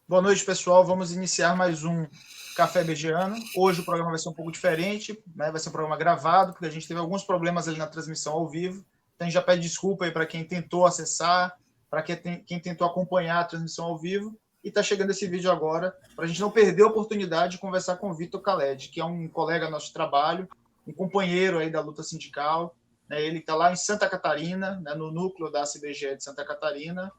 Boa noite, pessoal. Vamos iniciar mais um Café BGano. Hoje o programa vai ser um pouco diferente, né? Vai ser um programa gravado, porque a gente teve alguns problemas ali na transmissão ao vivo. Então a gente já pede desculpa aí para quem tentou acessar, para quem tentou acompanhar a transmissão ao vivo. E está chegando esse vídeo agora, para a gente não perder a oportunidade de conversar com o Vitor Khaled, que é um colega nosso de trabalho, um companheiro aí da luta sindical. Né? Ele está lá em Santa Catarina, né? No núcleo da CBGE de Santa Catarina,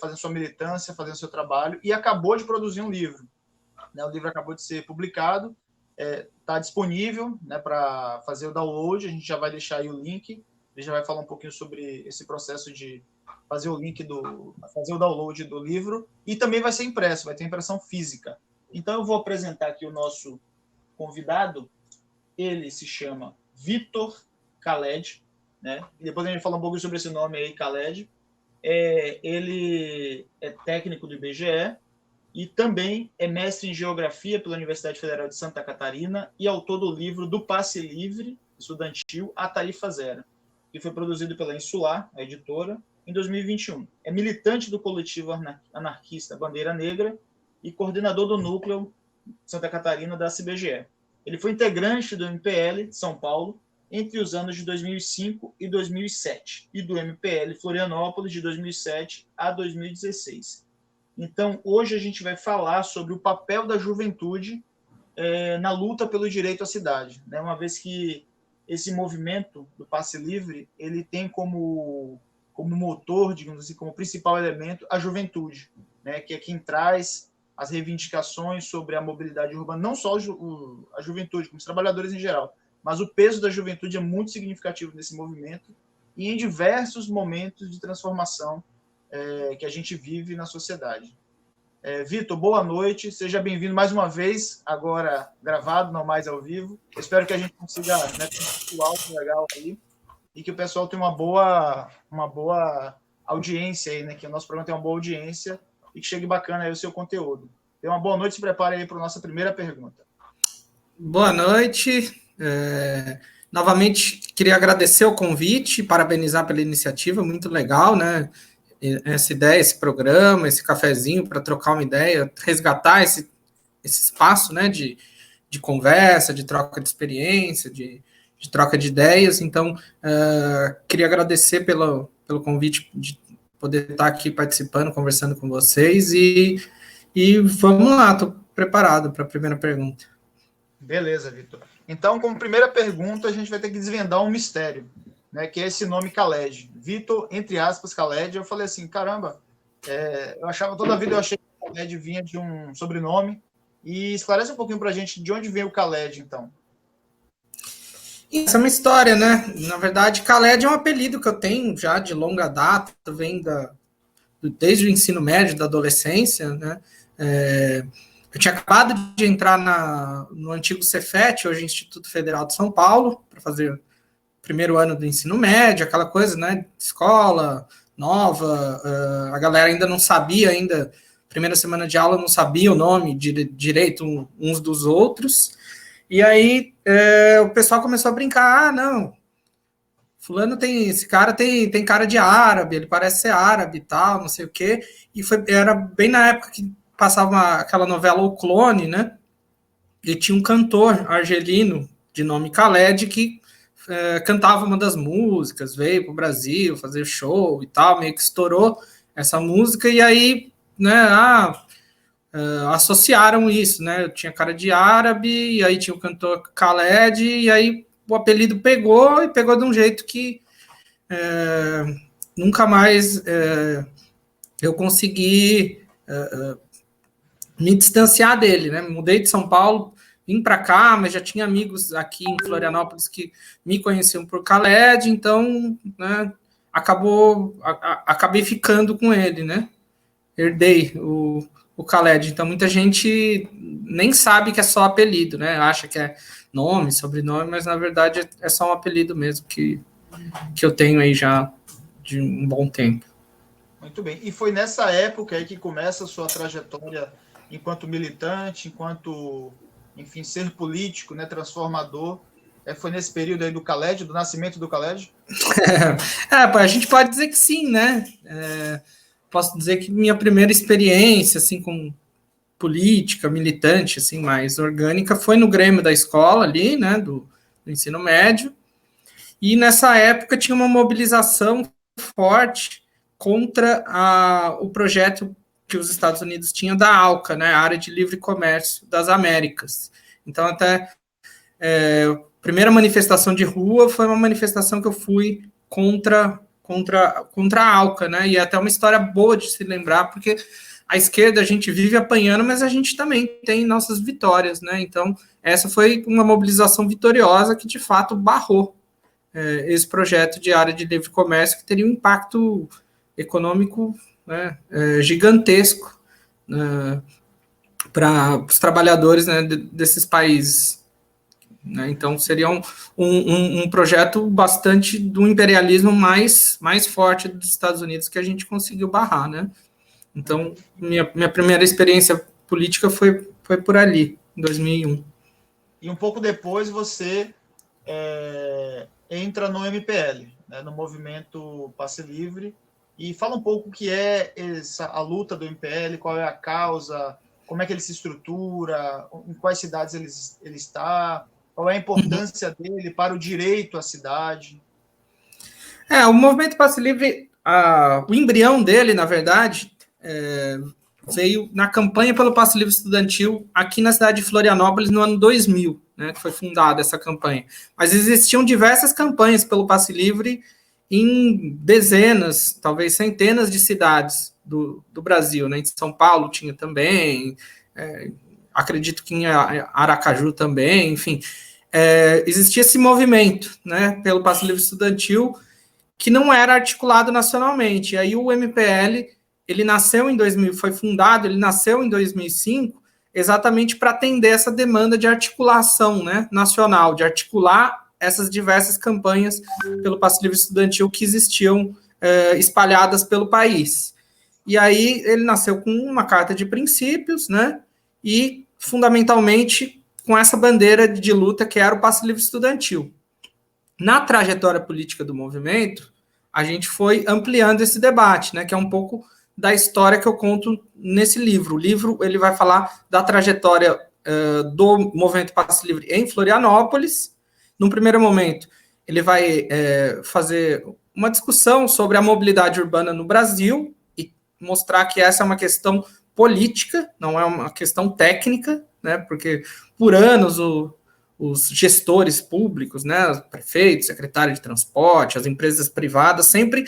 fazendo sua militância, fazendo seu trabalho, e acabou de produzir um livro. Né? O livro acabou de ser publicado, está disponível, né, para fazer o download, a gente já vai deixar aí o link, ele já vai falar um pouquinho sobre esse processo de fazer fazer o download do livro, e também vai ser impresso, vai ter impressão física. Então eu vou apresentar aqui o nosso convidado, ele se chama Vitor Khaled, né? E depois a gente fala um pouco sobre esse nome aí, Khaled. Ele é técnico do IBGE e também é mestre em Geografia pela Universidade Federal de Santa Catarina e autor do livro Do Passe Livre Estudantil à Tarifa Zero, que foi produzido pela Insular, a editora, em 2021. É militante do coletivo anarquista Bandeira Negra e coordenador do núcleo Santa Catarina da CBGE. Ele foi integrante do MPL de São Paulo entre os anos de 2005 e 2007, e do MPL Florianópolis de 2007 a 2016. Então, hoje a gente vai falar sobre o papel da juventude na luta pelo direito à cidade, né? Uma vez que esse movimento do passe livre, ele tem como motor, digamos assim, como principal elemento, a juventude, né? Que é quem traz as reivindicações sobre a mobilidade urbana, não só a juventude, como os trabalhadores em geral, mas o peso da juventude é muito significativo nesse movimento e em diversos momentos de transformação que a gente vive na sociedade. Vitor, boa noite, seja bem-vindo mais uma vez, agora gravado, não mais ao vivo. Eu espero que a gente consiga, né, ter um alto legal aí e que o pessoal tenha uma boa audiência aí, né, que o nosso programa tenha uma boa audiência e que chegue bacana aí o seu conteúdo. Tenha uma boa noite, se prepare aí para a nossa primeira pergunta. Boa noite. Novamente, queria agradecer o convite, parabenizar pela iniciativa, muito legal, né? Essa ideia, esse programa, esse cafezinho para trocar uma ideia, resgatar esse espaço, né, de conversa, de troca de experiência, de troca de ideias. Então, queria agradecer pelo convite de poder estar aqui participando, conversando com vocês e vamos lá, estou preparado para a primeira pergunta. Beleza, Vitor. Então, como primeira pergunta, a gente vai ter que desvendar um mistério, né, que é esse nome Khaled. Vitor, entre aspas, Khaled. Eu falei assim, caramba, toda a vida eu achei que o Khaled vinha de um sobrenome. E esclarece um pouquinho para a gente de onde veio o Khaled, então. Isso é uma história, né? Na verdade, Khaled é um apelido que eu tenho já de longa data, vem desde o ensino médio, da adolescência, né? Eu tinha acabado de entrar no antigo Cefet, hoje Instituto Federal de São Paulo, para fazer o primeiro ano do ensino médio, aquela coisa, né? Escola nova, a galera ainda não sabia, primeira semana de aula não sabia o nome direito uns dos outros, e aí o pessoal começou a brincar, não, fulano esse cara tem cara de árabe, ele parece ser árabe e tal, não sei o quê, e era bem na época que passava aquela novela O Clone, né? E tinha um cantor argelino de nome Khaled que cantava uma das músicas, veio para o Brasil fazer show e tal, meio que estourou essa música, e aí, né, associaram isso, né? Eu tinha cara de árabe, e aí tinha o cantor Khaled, e aí o apelido pegou de um jeito que nunca mais eu consegui me distanciar dele, né? Mudei de São Paulo, vim para cá, mas já tinha amigos aqui em Florianópolis que me conheciam por Khaled, então, né, acabei ficando com ele, né? Herdei o Khaled. Então, muita gente nem sabe que é só apelido, né? Acha que é nome, sobrenome, mas na verdade é só um apelido mesmo que eu tenho aí já de um bom tempo. Muito bem. E foi nessa época aí que começa a sua trajetória enquanto militante, enquanto, enfim, ser político, né, transformador. Foi nesse período aí do Khaled, do nascimento do Khaled? A gente pode dizer que sim, né? posso dizer que minha primeira experiência, assim, com política, militante, assim, mais orgânica, foi no Grêmio da escola ali, né, do ensino médio, e nessa época tinha uma mobilização forte contra o projeto que os Estados Unidos tinham da ALCA, né, a Área de Livre Comércio das Américas. Então, até a primeira manifestação de rua foi uma manifestação que eu fui contra a ALCA, né, e é até uma história boa de se lembrar, porque a esquerda a gente vive apanhando, mas a gente também tem nossas vitórias, né, então essa foi uma mobilização vitoriosa que, de fato, barrou esse projeto de área de livre comércio, que teria um impacto econômico, né, gigantesco, né, para os trabalhadores, né, desses países. Né? Então, seria um projeto bastante do imperialismo mais forte dos Estados Unidos que a gente conseguiu barrar. Né? Então, minha primeira experiência política foi por ali, em 2001. E um pouco depois você entra no MPL, né, no Movimento Passe Livre, e fala um pouco o que é a luta do MPL, qual é a causa, como é que ele se estrutura, em quais cidades ele está, qual é a importância dele para o direito à cidade. O Movimento Passe Livre, o embrião dele, na verdade, veio na campanha pelo Passe Livre Estudantil aqui na cidade de Florianópolis no ano 2000, né, que foi fundada essa campanha. Mas existiam diversas campanhas pelo Passe Livre em dezenas, talvez centenas de cidades do Brasil. Né? Em São Paulo tinha também, acredito que em Aracaju também, enfim. Existia esse movimento, né, pelo Passe Livre Estudantil que não era articulado nacionalmente. E aí o MPL, ele nasceu em 2000, foi fundado, ele nasceu em 2005, exatamente para atender essa demanda de articulação, né, nacional, de articular essas diversas campanhas pelo Passe Livre Estudantil que existiam espalhadas pelo país. E aí ele nasceu com uma carta de princípios, né, e fundamentalmente com essa bandeira de luta que era o Passe Livre Estudantil. Na trajetória política do movimento, a gente foi ampliando esse debate, né, que é um pouco da história que eu conto nesse livro. O livro ele vai falar da trajetória do Movimento Passe Livre em Florianópolis. Num primeiro momento, ele vai fazer uma discussão sobre a mobilidade urbana no Brasil e mostrar que essa é uma questão política, não é uma questão técnica, né, porque por anos os gestores públicos, né, os prefeitos, secretário de transporte, as empresas privadas, sempre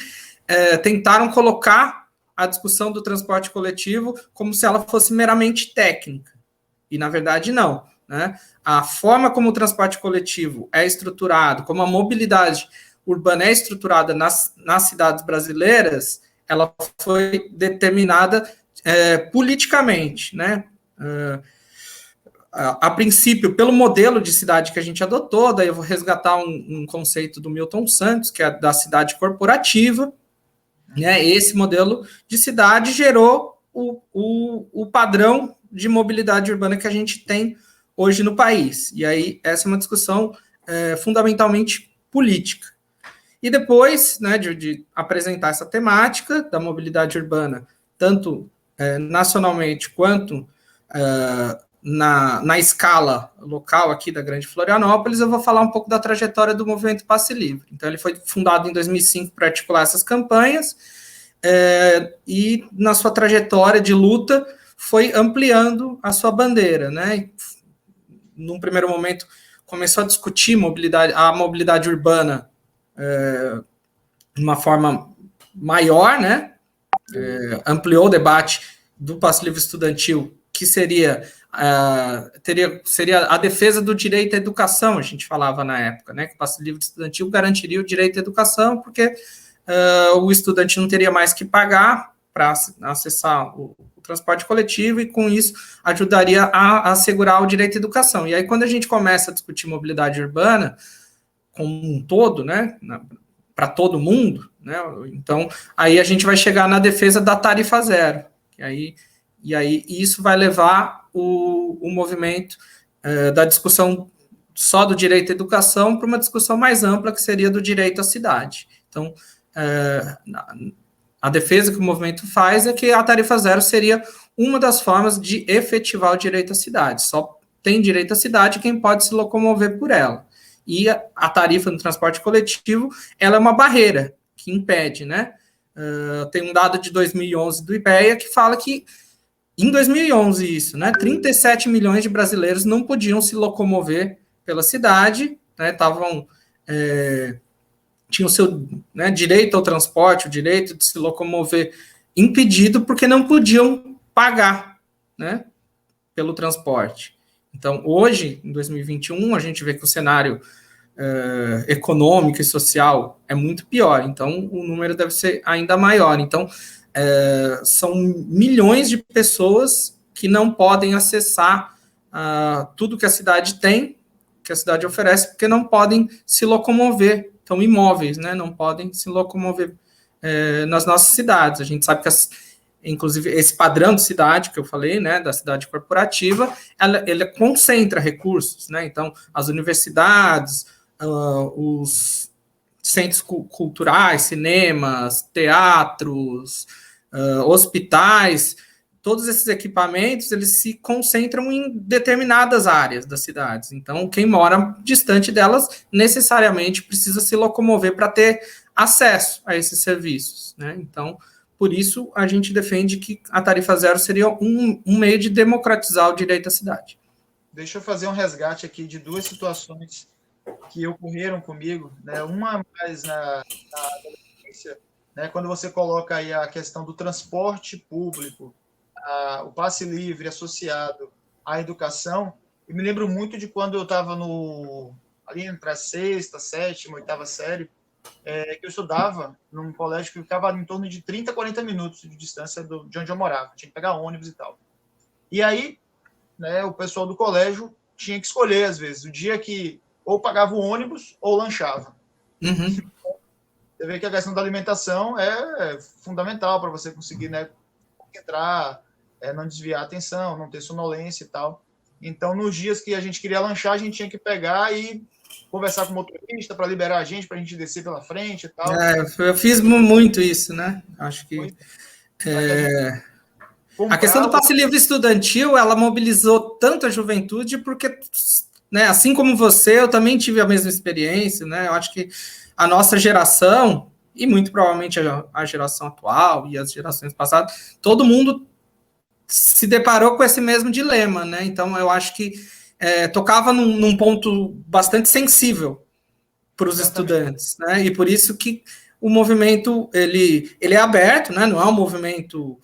tentaram colocar a discussão do transporte coletivo como se ela fosse meramente técnica. E, na verdade, não. Né? A forma como o transporte coletivo é estruturado, como a mobilidade urbana é estruturada nas cidades brasileiras, ela foi determinada politicamente, né? A princípio, pelo modelo de cidade que a gente adotou, daí eu vou resgatar um conceito do Milton Santos, que é da cidade corporativa, né? Esse modelo de cidade gerou o padrão de mobilidade urbana que a gente tem hoje no país. E aí, essa é uma discussão fundamentalmente política. E depois, né, de apresentar essa temática da mobilidade urbana, tanto nacionalmente quanto na escala local aqui da Grande Florianópolis, eu vou falar um pouco da trajetória do Movimento Passe Livre. Então, ele foi fundado em 2005 para articular essas campanhas, e na sua trajetória de luta foi ampliando a sua bandeira, né? Num primeiro momento, começou a discutir a mobilidade urbana de uma forma maior, né? Ampliou o debate do Passe Livre Estudantil, que seria a defesa do direito à educação, a gente falava na época, né? Que o Passe Livre Estudantil garantiria o direito à educação, porque o estudante não teria mais que pagar para acessar o transporte coletivo e, com isso, ajudaria a assegurar o direito à educação. E aí, quando a gente começa a discutir mobilidade urbana como um todo, né, para todo mundo, né, então, aí a gente vai chegar na defesa da tarifa zero. E aí isso vai levar o movimento da discussão só do direito à educação para uma discussão mais ampla, que seria do direito à cidade. Então, a defesa que o movimento faz é que a tarifa zero seria uma das formas de efetivar o direito à cidade. Só tem direito à cidade quem pode se locomover por ela. E a tarifa no transporte coletivo, ela é uma barreira que impede, né? Tem um dado de 2011 do IPEA que fala que, em 2011 isso, né? 37 milhões de brasileiros não podiam se locomover pela cidade, né? Tinham o seu, né, direito ao transporte, o direito de se locomover impedido porque não podiam pagar, né, pelo transporte. Então, hoje, em 2021, a gente vê que o cenário econômico e social é muito pior, então o número deve ser ainda maior. Então, são milhões de pessoas que não podem acessar tudo que a cidade tem, que a cidade oferece, porque não podem se locomover, estão imóveis, né? Não podem se locomover nas nossas cidades. A gente sabe que, inclusive, esse padrão de cidade que eu falei, né, da cidade corporativa, ele concentra recursos, né? Então, as universidades, os centros culturais, cinemas, teatros, hospitais, todos esses equipamentos, eles se concentram em determinadas áreas das cidades. Então, quem mora distante delas, necessariamente precisa se locomover para ter acesso a esses serviços, né? Então, por isso, a gente defende que a tarifa zero seria um meio de democratizar o direito à cidade. Deixa eu fazer um resgate aqui de duas situações que ocorreram comigo, né? Uma mais na adolescência, né? Quando você coloca aí a questão do transporte público, o passe livre associado à educação, eu me lembro muito de quando eu estava ali entre a sexta, sétima, oitava série, que eu estudava num colégio que ficava em torno de 30, 40 minutos de distância de onde eu morava. Tinha que pegar ônibus e tal. E aí, né, o pessoal do colégio tinha que escolher, às vezes, o dia que ou pagava o ônibus ou lanchava. Uhum. Você vê que a questão da alimentação é fundamental para você conseguir, né, entrar, não desviar a atenção, não ter sonolência e tal. Então, nos dias que a gente queria lanchar, a gente tinha que pegar e conversar com o motorista para liberar a gente descer pela frente e tal. Eu fiz muito isso, né? Acho que a questão do passe livre estudantil, ela mobilizou tanto a juventude, porque, né, assim como você, eu também tive a mesma experiência, né? Eu acho que a nossa geração, e muito provavelmente a geração atual e as gerações passadas, todo mundo se deparou com esse mesmo dilema, né? Então, eu acho que tocava num ponto bastante sensível para os estudantes, né? E por isso que o movimento ele é aberto, né? Não é um movimento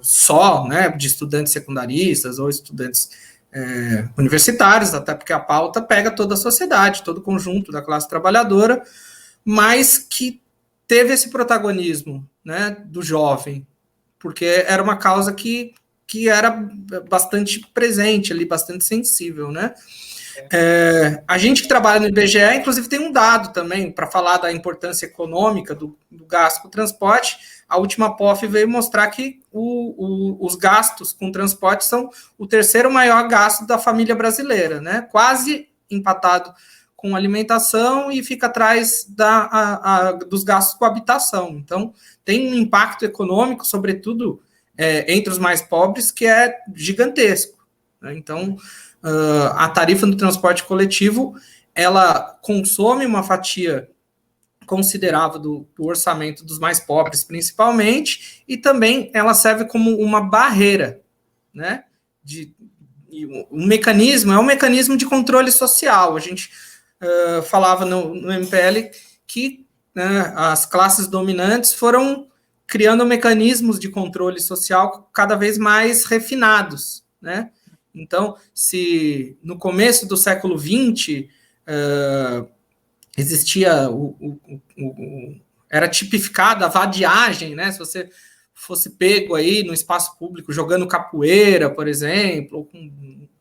só, né, de estudantes secundaristas ou estudantes universitários, até porque a pauta pega toda a sociedade, todo o conjunto da classe trabalhadora, mas que teve esse protagonismo, né, do jovem, porque era uma causa que era bastante presente ali, bastante sensível, né? A gente que trabalha no IBGE, inclusive, tem um dado também para falar da importância econômica do gasto com transporte. A última POF veio mostrar que os gastos com transporte são o terceiro maior gasto da família brasileira, né? Quase empatado com alimentação e fica atrás dos gastos com habitação. Então, tem um impacto econômico, sobretudo entre os mais pobres, que é gigantesco, né? Então, a tarifa do transporte coletivo, ela consome uma fatia considerável do orçamento dos mais pobres, principalmente, e também ela serve como uma barreira, né? Um mecanismo de controle social. A gente falava no MPL que, né, as classes dominantes foram criando mecanismos de controle social cada vez mais refinados, né? Então, se no começo do século XX existia era tipificada a vadiagem, né? Se você fosse pego aí no espaço público jogando capoeira, por exemplo, ou com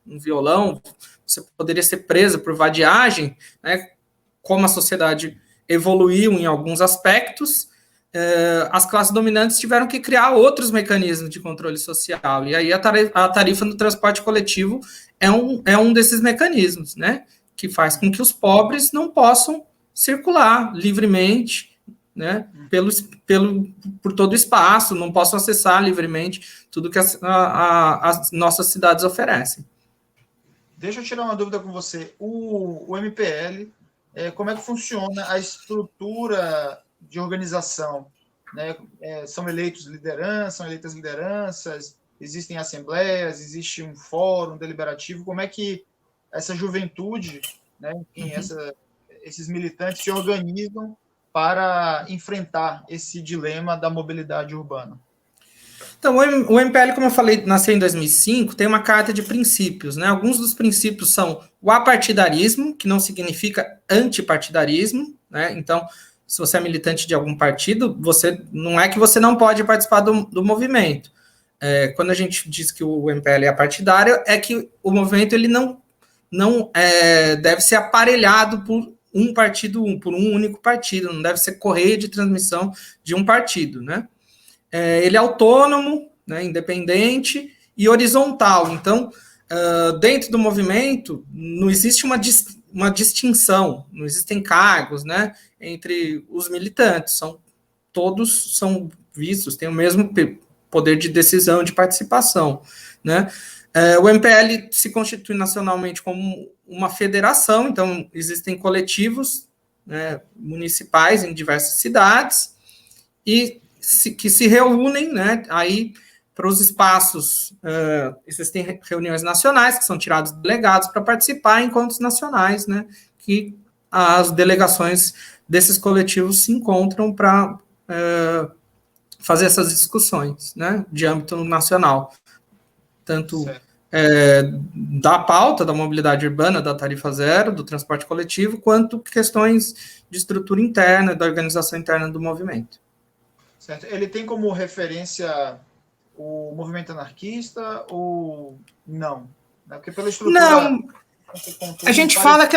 um violão, você poderia ser preso por vadiagem, né? Como a sociedade evoluiu em alguns aspectos, as classes dominantes tiveram que criar outros mecanismos de controle social. E aí a tarifa no transporte coletivo é um desses mecanismos, né? Que faz com que os pobres não possam circular livremente né, por todo o espaço, não possam acessar livremente tudo que as nossas cidades oferecem. Deixa eu tirar uma dúvida com você. O MPL, como é que funciona a estrutura de organização? Né? São eleitas lideranças, existem assembleias, existe um fórum deliberativo. Como é que essa juventude, né, enfim, esses militantes se organizam para enfrentar esse dilema da mobilidade urbana? Então, o MPL, como eu falei, nasceu em 2005, tem uma carta de princípios, né? Alguns dos princípios são o apartidarismo, que não significa antipartidarismo, né? Então, se você é militante de algum partido, não é que você não pode participar do movimento. Quando a gente diz que o MPL é partidário, é que o movimento ele não deve ser aparelhado por um partido, por um único partido, não deve ser correia de transmissão de um partido, né? Ele é autônomo, né, independente e horizontal. Então, dentro do movimento, não existe uma distinção, não existem cargos, né, entre os militantes. Todos são vistos, têm o mesmo poder de decisão, de participação, né? O MPL se constitui nacionalmente como uma federação, então existem coletivos, né, municipais em diversas cidades e que se reúnem, né, aí para os espaços, existem reuniões nacionais, que são tirados delegados para participar, encontros nacionais, né, que as delegações desses coletivos se encontram para fazer essas discussões, né, de âmbito nacional, tanto da pauta da mobilidade urbana, da tarifa zero, do transporte coletivo, quanto questões de estrutura interna, da organização interna do movimento. Certo. Ele tem como referência o movimento anarquista ou não? Porque pela estrutura... Não, a gente fala que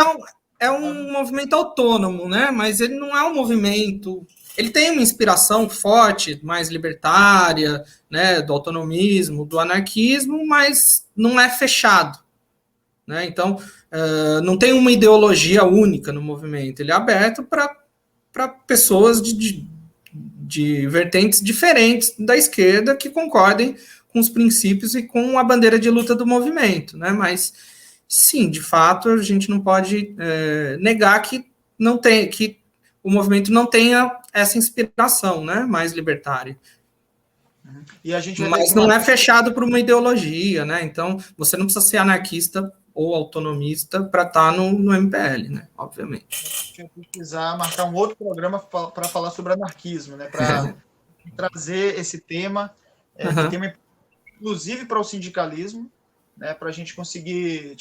é um movimento autônomo, né? Mas ele não é um movimento... Ele tem uma inspiração forte, mais libertária, né? Do autonomismo, do anarquismo, mas não é fechado, né? Então, não tem uma ideologia única no movimento. Ele é aberto para pessoas de vertentes diferentes da esquerda que concordem com os princípios e com a bandeira de luta do movimento, né? Mas, sim, de fato, a gente não pode negar que o movimento não tenha essa inspiração, né, mais libertária. E a gente mas não é fechado por uma ideologia, né? Então, você não precisa ser anarquista ou autonomista para estar no MPL, né? Obviamente. A gente vai precisar marcar um outro programa para falar sobre anarquismo, né? Para trazer esse tema, que tem inclusive para o sindicalismo, né? Para a gente conseguir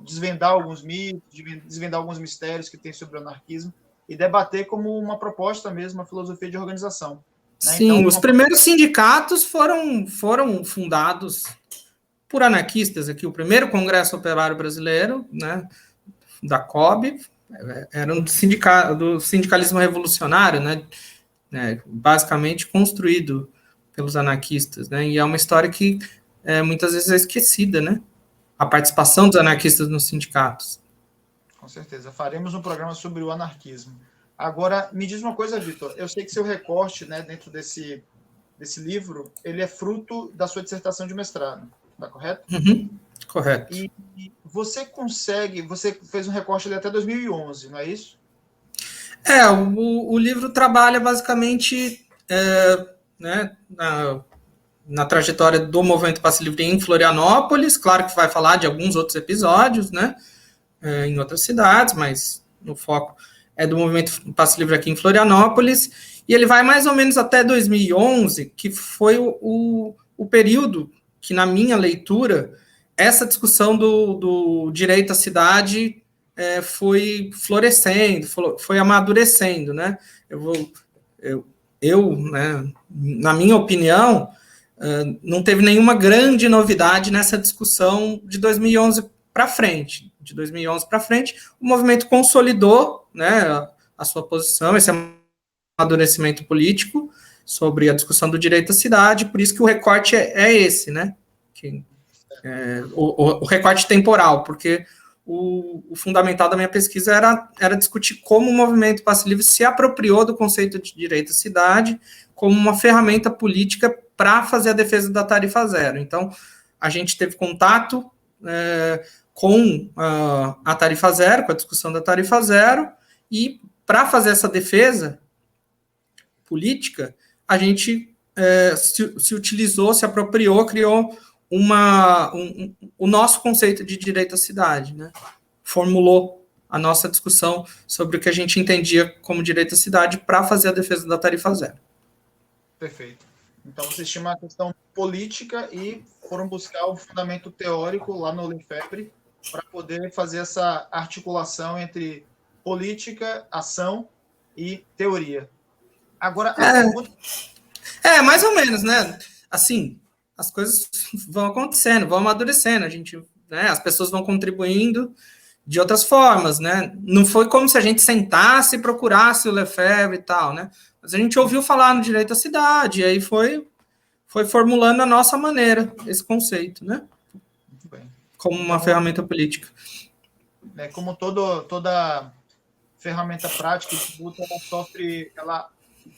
desvendar alguns mitos, desvendar alguns mistérios que tem sobre o anarquismo e debater como uma proposta mesmo, uma filosofia de organização. Né? Sim, então, os primeiros sindicatos foram fundados por anarquistas aqui. O primeiro Congresso Operário Brasileiro, né, da COB, era do sindicalismo revolucionário, né, basicamente construído pelos anarquistas, né, e é uma história que muitas vezes é esquecida, né, a participação dos anarquistas nos sindicatos. Com certeza, faremos um programa sobre o anarquismo. Agora, me diz uma coisa, Vitor, eu sei que seu recorte, né, dentro desse livro, ele é fruto da sua dissertação de mestrado, tá correto? Correto. E você fez um recorte ali até 2011, não é isso? O livro trabalha basicamente né, na trajetória do movimento Passe Livre em Florianópolis, claro que vai falar de alguns outros episódios, né, em outras cidades, mas no foco é do movimento Passe Livre aqui em Florianópolis, e ele vai mais ou menos até 2011, que foi o período que, na minha leitura, essa discussão do direito à cidade foi florescendo, foi amadurecendo, né? Né, na minha opinião, não teve nenhuma grande novidade nessa discussão de 2011 para frente. De 2011 para frente, o movimento consolidou, né, a sua posição, esse amadurecimento político sobre a discussão do direito à cidade, por isso que o recorte é esse, né? O recorte temporal, porque o fundamental da minha pesquisa era discutir como o movimento passe livre se apropriou do conceito de direito à cidade como uma ferramenta política para fazer a defesa da tarifa zero. Então, a gente teve contato com a tarifa zero, com a discussão da tarifa zero, e para fazer essa defesa política, a gente se utilizou, se apropriou, criou o nosso conceito de direito à cidade, né? Formulou a nossa discussão sobre o que a gente entendia como direito à cidade para fazer a defesa da tarifa zero. Perfeito. Então, vocês tinham uma questão política e foram buscar o fundamento teórico lá no Lefebvre para poder fazer essa articulação entre política, ação e teoria. Agora, mais ou menos, né? Assim, as coisas vão acontecendo, vão amadurecendo, as pessoas vão contribuindo de outras formas, né? Não foi como se a gente sentasse e procurasse o Lefebvre e tal, né? Mas a gente ouviu falar no direito à cidade, e aí foi formulando a nossa maneira, esse conceito, né? Muito bem. Como uma ferramenta política. Como toda ferramenta prática, ela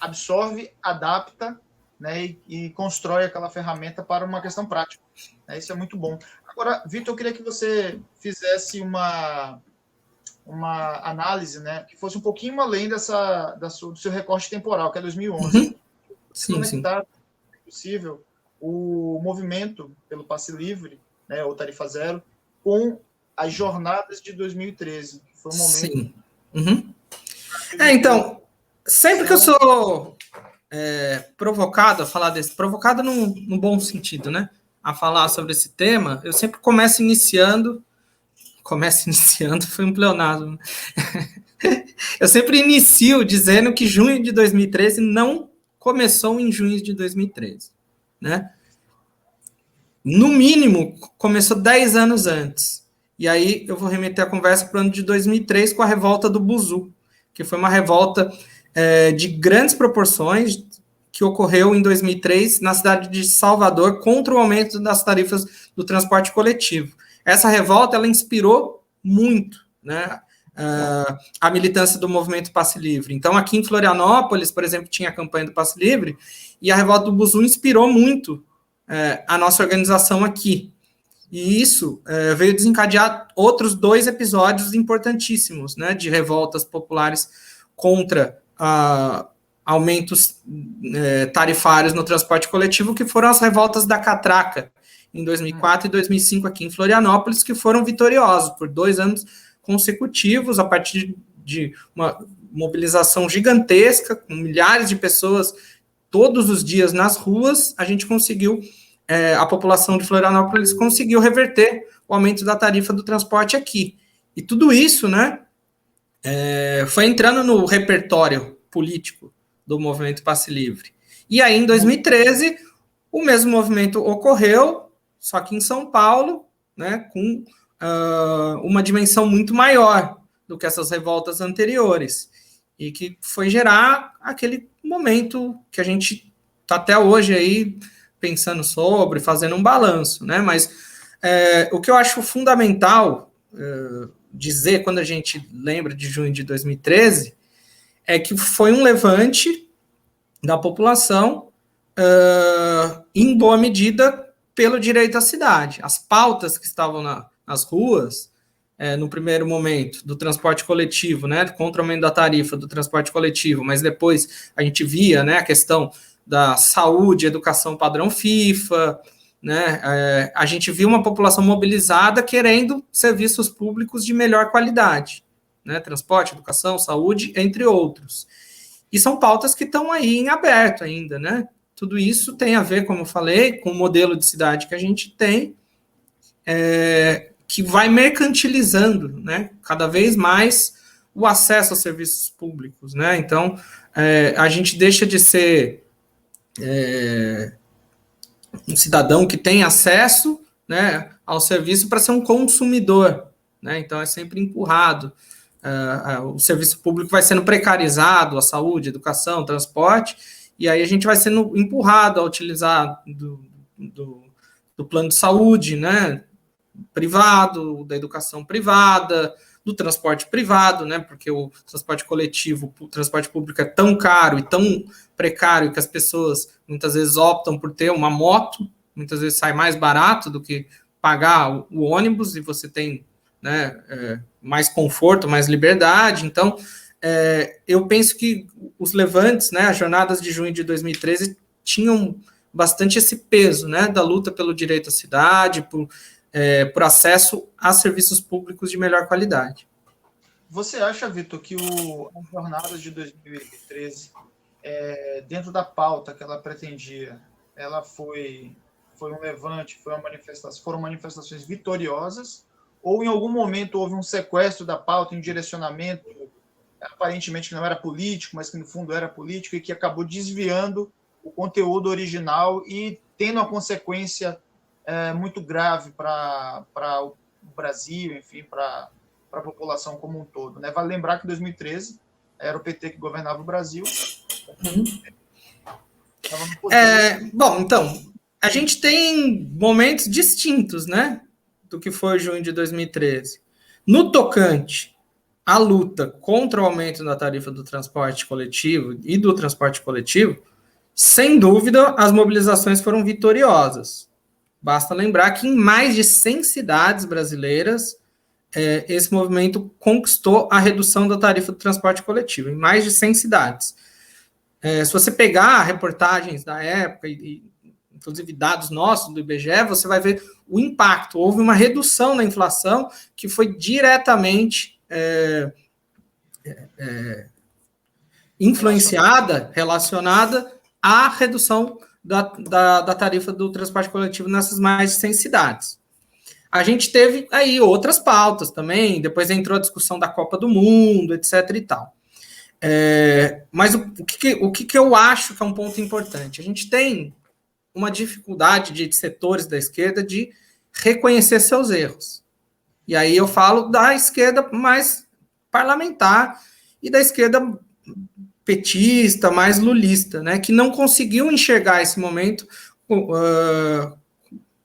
absorve, adapta, né, e constrói aquela ferramenta para uma questão prática. Isso é muito bom. Agora, Vitor, eu queria que você fizesse uma análise, né, que fosse um pouquinho além do seu recorte temporal, que é 2011. Uhum. Sim. Conectar, se possível, o movimento pelo passe livre, né, ou tarifa zero, com as jornadas de 2013, que foi um momento... Sim. Uhum. Então, sempre que eu sou provocado a falar provocado no bom sentido, né, a falar sobre esse tema, eu sempre começo iniciando, foi um pleonasmo, né? Eu sempre inicio dizendo que junho de 2013 não começou em junho de 2013, né? No mínimo, começou 10 anos antes. E aí eu vou remeter a conversa para o ano de 2003 com a revolta do Buzu, que foi uma revolta de grandes proporções que ocorreu em 2003 na cidade de Salvador contra o aumento das tarifas do transporte coletivo. Essa revolta, ela inspirou muito, né, a militância do movimento Passe Livre. Então, aqui em Florianópolis, por exemplo, tinha a campanha do Passe Livre, e a revolta do Buzu inspirou muito a nossa organização aqui. E isso veio desencadear outros 2 episódios importantíssimos, né, de revoltas populares contra aumentos tarifários no transporte coletivo, que foram as revoltas da Catraca, em 2004 e 2005 aqui em Florianópolis, que foram vitoriosos por 2 anos consecutivos, a partir de uma mobilização gigantesca, com milhares de pessoas todos os dias nas ruas, a gente conseguiu, a população de Florianópolis conseguiu reverter o aumento da tarifa do transporte aqui. E tudo isso, né, foi entrando no repertório político do movimento Passe Livre. E aí, em 2013, o mesmo movimento ocorreu, só que em São Paulo, né, com uma dimensão muito maior do que essas revoltas anteriores, e que foi gerar aquele momento que a gente está até hoje aí pensando sobre, fazendo um balanço, né? Mas o que eu acho fundamental dizer quando a gente lembra de junho de 2013 é que foi um levante da população em boa medida pelo direito à cidade. As pautas que estavam nas ruas, no primeiro momento, do transporte coletivo, né, contra o aumento da tarifa do transporte coletivo, mas depois a gente via, né, a questão da saúde, educação padrão FIFA, né, a gente viu uma população mobilizada querendo serviços públicos de melhor qualidade, né, transporte, educação, saúde, entre outros. E são pautas que estão aí em aberto ainda, né? Tudo isso tem a ver, como eu falei, com o modelo de cidade que a gente tem, que vai mercantilizando, né, cada vez mais o acesso aos serviços públicos, né? Então, a gente deixa de ser um cidadão que tem acesso, né, ao serviço para ser um consumidor, né? Então, é sempre empurrado. O serviço público vai sendo precarizado, a saúde, educação, transporte, e aí a gente vai sendo empurrado a utilizar do plano de saúde, né, privado, da educação privada, do transporte privado, né? Porque o transporte coletivo, o transporte público é tão caro e tão precário que as pessoas muitas vezes optam por ter uma moto, muitas vezes sai mais barato do que pagar o ônibus, e você tem, né, mais conforto, mais liberdade. Então, eu penso que os levantes, né, as jornadas de junho de 2013 tinham bastante esse peso, né, da luta pelo direito à cidade, por acesso a serviços públicos de melhor qualidade. Você acha, Vitor, que as jornadas de 2013, dentro da pauta que ela pretendia, ela foi um levante, foram manifestações vitoriosas, ou em algum momento houve um sequestro da pauta, um direcionamento, aparentemente que não era político, mas que no fundo era político, e que acabou desviando o conteúdo original e tendo uma consequência muito grave para o Brasil, enfim, para a população como um todo, né? Vale lembrar que em 2013 era o PT que governava o Brasil. Bom, então, a gente tem momentos distintos, né, do que foi junho de 2013. No tocante à luta contra o aumento da tarifa do transporte coletivo e do transporte coletivo, sem dúvida, as mobilizações foram vitoriosas. Basta lembrar que em mais de 100 cidades brasileiras, esse movimento conquistou a redução da tarifa do transporte coletivo, em mais de 100 cidades. Se você pegar reportagens da época, inclusive dados nossos do IBGE, você vai ver o impacto. Houve uma redução na inflação que foi diretamente influenciada, relacionada à redução da tarifa do transporte coletivo nessas mais de 100 cidades. A gente teve aí outras pautas também, depois entrou a discussão da Copa do Mundo, etc. e tal. Mas o que eu acho que é um ponto importante? A gente tem uma dificuldade de setores da esquerda de reconhecer seus erros. E aí eu falo da esquerda mais parlamentar e da esquerda petista, mais lulista, né, que não conseguiu enxergar esse momento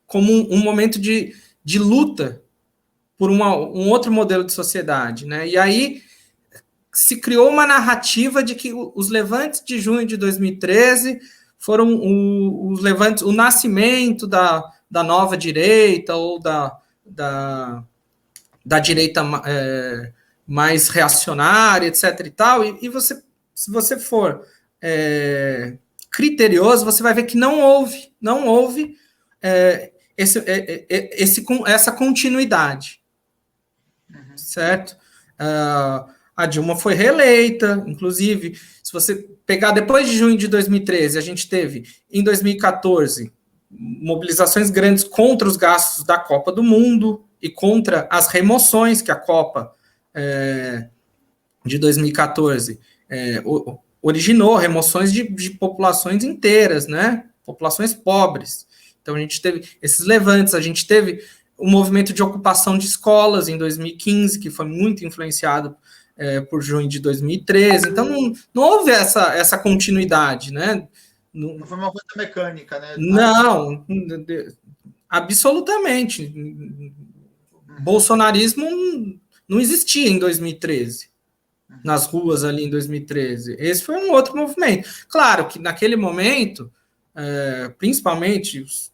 como um momento de luta por um outro modelo de sociedade, né? E aí se criou uma narrativa de que os levantes de junho de 2013 foram os levantes, o nascimento da nova direita ou da direita mais reacionária, etc. e tal. E você, se você for criterioso, você vai ver que não houve essa continuidade, certo? A Dilma foi reeleita, inclusive, se você pegar depois de junho de 2013, a gente teve, em 2014, mobilizações grandes contra os gastos da Copa do Mundo e contra as remoções que a Copa de 2014 originou, remoções de populações inteiras, né? Populações pobres. Então, a gente teve esses levantes, a gente teve o movimento de ocupação de escolas em 2015, que foi muito influenciado por junho de 2013. Então, não houve essa continuidade, né? Não foi uma coisa mecânica, né? Não, absolutamente. Bolsonarismo não existia em 2013, nas ruas ali em 2013. Esse foi um outro movimento. Claro que naquele momento, principalmente os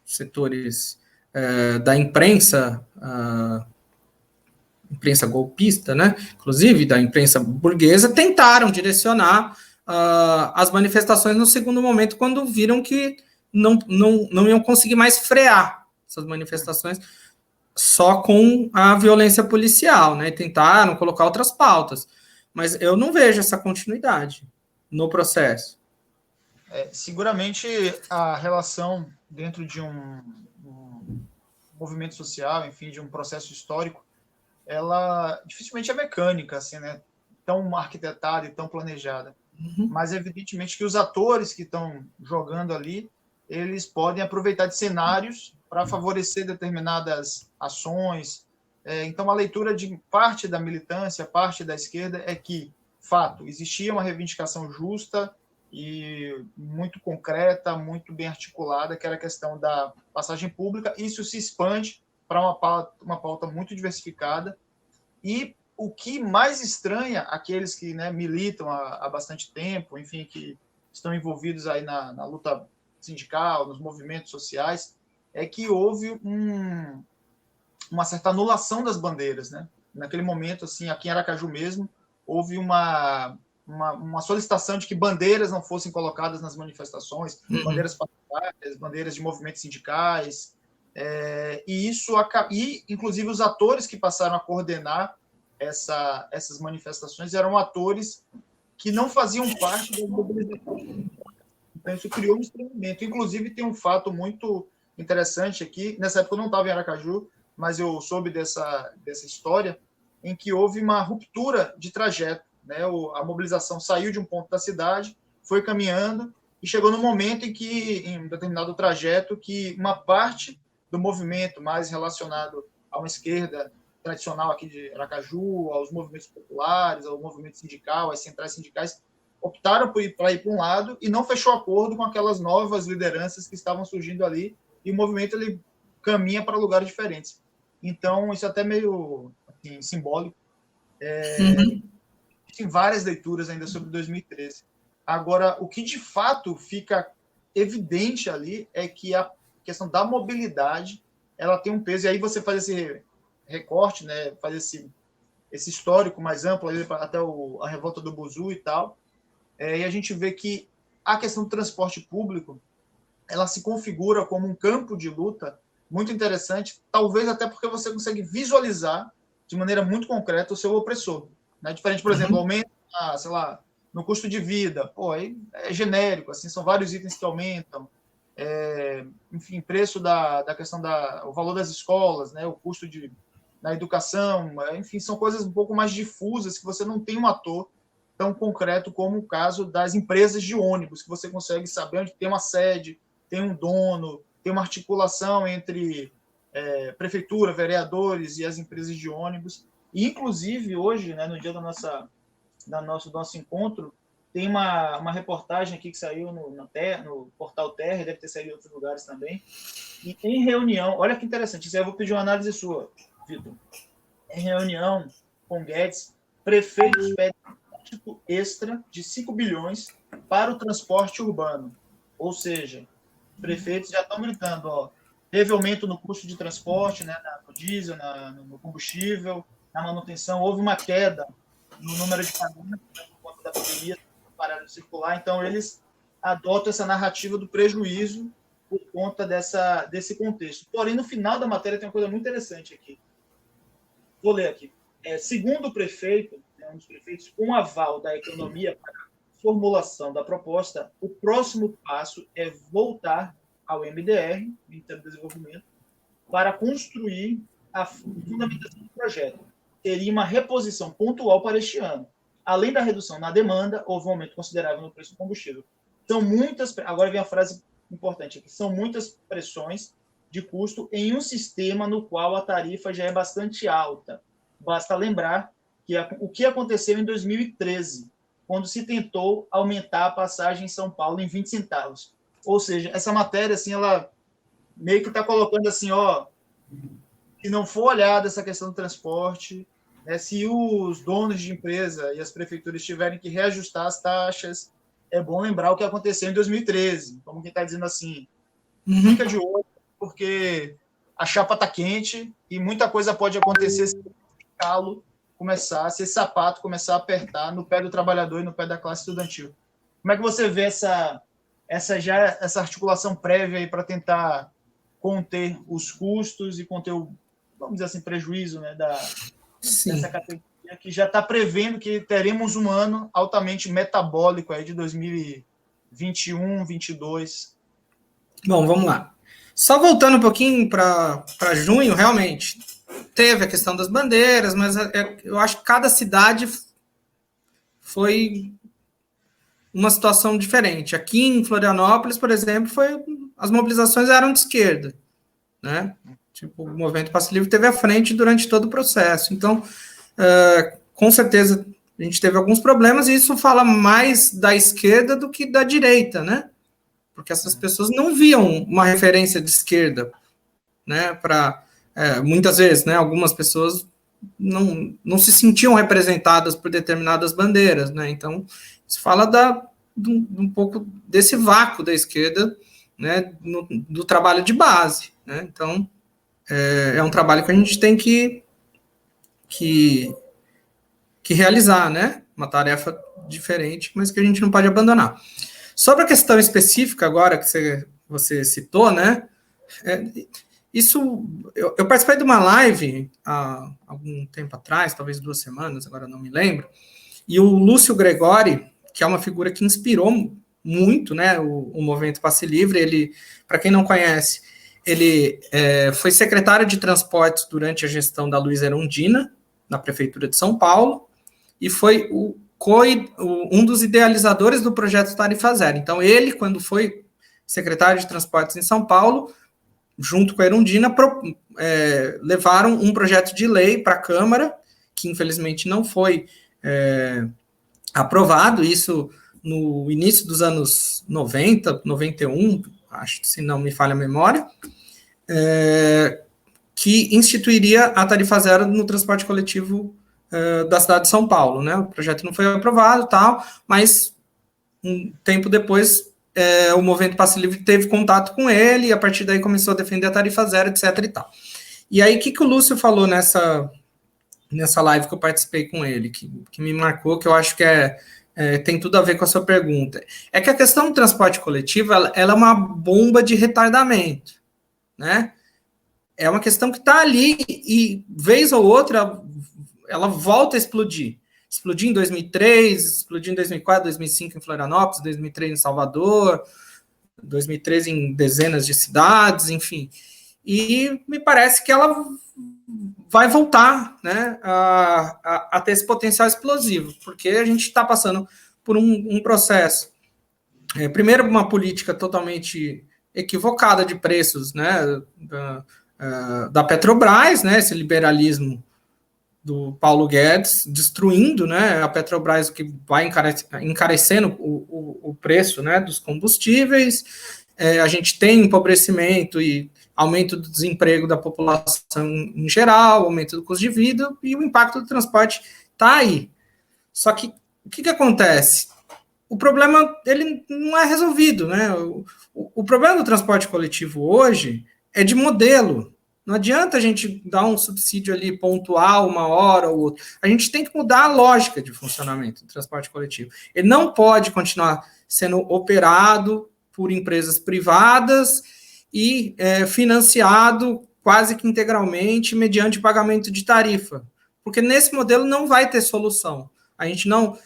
setores da imprensa golpista, né? Inclusive da imprensa burguesa, tentaram direcionar as manifestações no segundo momento, quando viram que não iam conseguir mais frear essas manifestações só com a violência policial, né? E tentaram colocar outras pautas. Mas eu não vejo essa continuidade no processo. Seguramente a relação dentro de um movimento social, enfim, de um processo histórico, ela dificilmente é mecânica, assim, né? Tão arquitetada e tão planejada. Mas evidentemente que os atores que estão jogando ali, eles podem aproveitar de cenários para favorecer determinadas ações. Então, a leitura de parte da militância, parte da esquerda, é que, fato, existia uma reivindicação justa e muito concreta, muito bem articulada, que era a questão da passagem pública. Isso se expande para uma pauta muito diversificada. E o que mais estranha aqueles que, né, militam há bastante tempo, enfim, que estão envolvidos aí na luta sindical, nos movimentos sociais, é que houve uma certa anulação das bandeiras, né? Naquele momento, assim, aqui em Aracaju mesmo, houve uma solicitação de que bandeiras não fossem colocadas nas manifestações, bandeiras partidárias, bandeiras de movimentos sindicais, e inclusive os atores que passaram a coordenar essas manifestações eram atores que não faziam parte da mobilização. Então isso criou um estranhamento. Inclusive tem um fato muito interessante aqui, nessa época eu não estava em Aracaju, mas eu soube dessa história, em que houve uma ruptura de trajeto, né? A mobilização saiu de um ponto da cidade, foi caminhando, e chegou no momento em que, em um determinado trajeto, que uma parte do movimento mais relacionado a uma esquerda tradicional aqui de Aracaju, aos movimentos populares, ao movimento sindical, às centrais sindicais, optaram para ir para um lado e não fechou acordo com aquelas novas lideranças que estavam surgindo ali, e o movimento ele caminha para lugares diferentes. Então, isso é até meio assim, simbólico. Tem várias leituras ainda sobre 2013. Agora, o que de fato fica evidente ali é que a questão da mobilidade ela tem um peso, e aí você faz esse recorte, né, faz esse histórico mais amplo, até a revolta do Buzu e tal, e a gente vê que a questão do transporte público ela se configura como um campo de luta muito interessante, talvez até porque você consegue visualizar de maneira muito concreta o seu opressor. Né? Diferente, por exemplo, aumento, sei lá, no custo de vida, pô, aí é genérico, assim, são vários itens que aumentam, enfim, preço da questão o valor das escolas, né, o custo da educação, enfim, são coisas um pouco mais difusas que você não tem um ator tão concreto como o caso das empresas de ônibus, que você consegue saber onde tem uma sede, tem um dono, tem uma articulação entre prefeitura, vereadores e as empresas de ônibus. E, inclusive, hoje, né, no dia do nosso encontro, tem uma reportagem aqui que saiu no Portal Terra, deve ter saído em outros lugares também, e em reunião, olha que interessante, isso aí eu vou pedir uma análise sua, Vitor. Em reunião com Guedes, prefeitos pedem tipo extra de 5 bilhões para o transporte urbano. Ou seja, prefeitos já estão gritando, ó, teve aumento no custo de transporte, né, no diesel, no combustível, na manutenção, houve uma queda no número de famílias por conta da pandemia, pararam de circular, então eles adotam essa narrativa do prejuízo por conta desse contexto. Porém, no final da matéria tem uma coisa muito interessante aqui. Vou ler aqui. Segundo o prefeito, um dos prefeitos, com aval da economia para a formulação da proposta, o próximo passo é voltar ao MDR, Ministério do Desenvolvimento, para construir a fundamentação do projeto. Teria uma reposição pontual para este ano. Além da redução na demanda, houve um aumento considerável no preço do combustível. São muitas, agora vem a frase importante aqui, são muitas pressões de custo em um sistema no qual a tarifa já é bastante alta. Basta lembrar que o que aconteceu em 2013, quando se tentou aumentar a passagem em São Paulo em 20 centavos. Ou seja, essa matéria, assim, ela meio que está colocando assim, ó, se não for olhada essa questão do transporte, né, se os donos de empresa e as prefeituras tiverem que reajustar as taxas, é bom lembrar o que aconteceu em 2013, como quem está dizendo assim, fica de olho, porque a chapa está quente e muita coisa pode acontecer se esse calo começar, se esse sapato começar a apertar no pé do trabalhador e no pé da classe estudantil. Como é que você vê essa articulação prévia aí para tentar conter os custos e conter o, vamos dizer assim, prejuízo, né, dessa categoria que já está prevendo que teremos um ano altamente metabólico aí de 2021, 2022? Bom, vamos lá. Só voltando um pouquinho para junho, realmente, teve a questão das bandeiras, mas eu acho que cada cidade foi uma situação diferente. Aqui em Florianópolis, por exemplo, as mobilizações eram de esquerda, né? Tipo, o Movimento Passe Livre teve à frente durante todo o processo. Então, com certeza, a gente teve alguns problemas, e isso fala mais da esquerda do que da direita, né? Porque essas pessoas não viam uma referência de esquerda, né, para muitas vezes, né, algumas pessoas não se sentiam representadas por determinadas bandeiras, né, então isso fala de um pouco desse vácuo da esquerda, né, do trabalho de base, né, então é um trabalho que a gente tem que realizar, né, uma tarefa diferente, mas que a gente não pode abandonar. Sobre a questão específica agora que você citou, né, eu participei de uma live há algum tempo atrás, talvez 2 semanas, agora não me lembro, e o Lúcio Gregori, que é uma figura que inspirou muito, né, o movimento Passe Livre, ele, para quem não conhece, ele foi secretário de transportes durante a gestão da Luiza Erundina, na prefeitura de São Paulo, e foi um dos idealizadores do projeto Tarifa Zero. Então, ele, quando foi secretário de transportes em São Paulo, junto com a Erundina, levaram um projeto de lei para a Câmara, que infelizmente não foi aprovado, isso no início dos anos 90, 91, acho que se não me falha a memória, que instituiria a tarifa zero no transporte coletivo da cidade de São Paulo, né? O projeto não foi aprovado, tal, mas um tempo depois o movimento Passe Livre teve contato com ele e a partir daí começou a defender a tarifa zero, etc. e tal. E aí, o que o Lúcio falou nessa live que eu participei com ele, que me marcou, que eu acho que tem tudo a ver com a sua pergunta, é que a questão do transporte coletivo, ela é uma bomba de retardamento, né? É uma questão que está ali e, vez ou outra, ela volta a explodir. Explodiu em 2003, explodiu em 2004, 2005 em Florianópolis, 2003 em Salvador, 2013 em dezenas de cidades, enfim. E me parece que ela vai voltar, né, a ter esse potencial explosivo, porque a gente está passando por um processo. Primeiro, uma política totalmente equivocada de preços, né, da Petrobras, né, esse liberalismo do Paulo Guedes, destruindo, né, a Petrobras, que vai encarecendo o preço, né, dos combustíveis. A gente tem empobrecimento e aumento do desemprego da população em geral, aumento do custo de vida, e o impacto do transporte está aí. Só que o que acontece? O problema ele não é resolvido, né? O problema do transporte coletivo hoje é de modelo. Não adianta a gente dar um subsídio ali pontual, uma hora ou outra. A gente tem que mudar a lógica de funcionamento do transporte coletivo. Ele não pode continuar sendo operado por empresas privadas e financiado quase que integralmente mediante pagamento de tarifa. Porque nesse modelo não vai ter solução. A gente não...